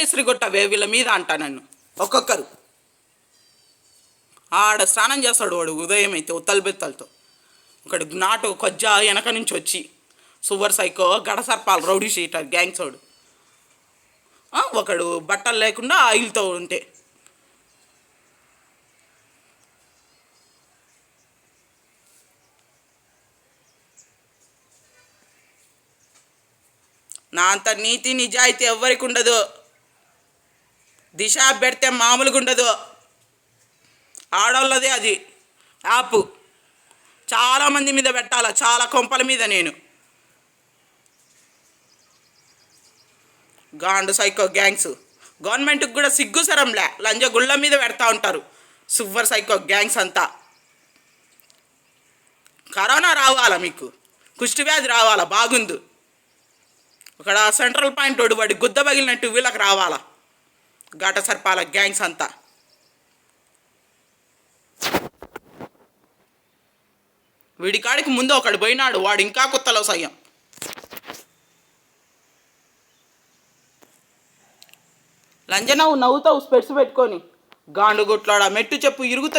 ఇసిరిగొట్టవే వీళ్ళ మీద అంటా నన్ను ఒక్కొక్కరు. ఆడ స్నానం చేస్తాడు వాడు ఉదయం అయితే ఉత్తల బెత్తలతో. ఒకడు నాటు కొజ్జా వెనక నుంచి వచ్చి సూపర్ సైకో గడసర్పాలు రౌడీ షీటర్ గ్యాంగ్స్ వాడు. ఒకడు బట్టలు లేకుండా ఆయిల్తో ఉంటే. నా అంత నీతి నిజాయితీ ఎవ్వరికి ఉండదు. దిశ పెడితే మామూలుగా ఉండదు. ఆడోళ్ళదే అది యాప్. చాలామంది మీద పెట్టాలా, చాలా కొంపల మీద. నేను గాండు సైకో గ్యాంగ్స్ గవర్నమెంట్కి కూడా సిగ్గు సరంలే, లంజ గుళ్ళ మీద పెడతా ఉంటారు సూపర్ సైకో గ్యాంగ్స్ అంతా. కరోనా రావాలా మీకు, కుష్టి వ్యాధి రావాలా, బాగుంది. ఇక్కడ సెంట్రల్ పాయింట్ వాడి గుద్ద పగిలినట్టు వీళ్ళకి రావాలా ఘాట సర్పాల గ్యాంగ్స్ అంతా. వీడి కాడికి ముందు ఒకడు పోయినాడు, వాడు ఇంకా కొత్తలో సయ్యం. లంజనవు నవ్వుతావు స్పెట్స్ పెట్టుకొని, గాండు గుట్లాడా మెట్టు చెప్పు ఇరుగుతుంది.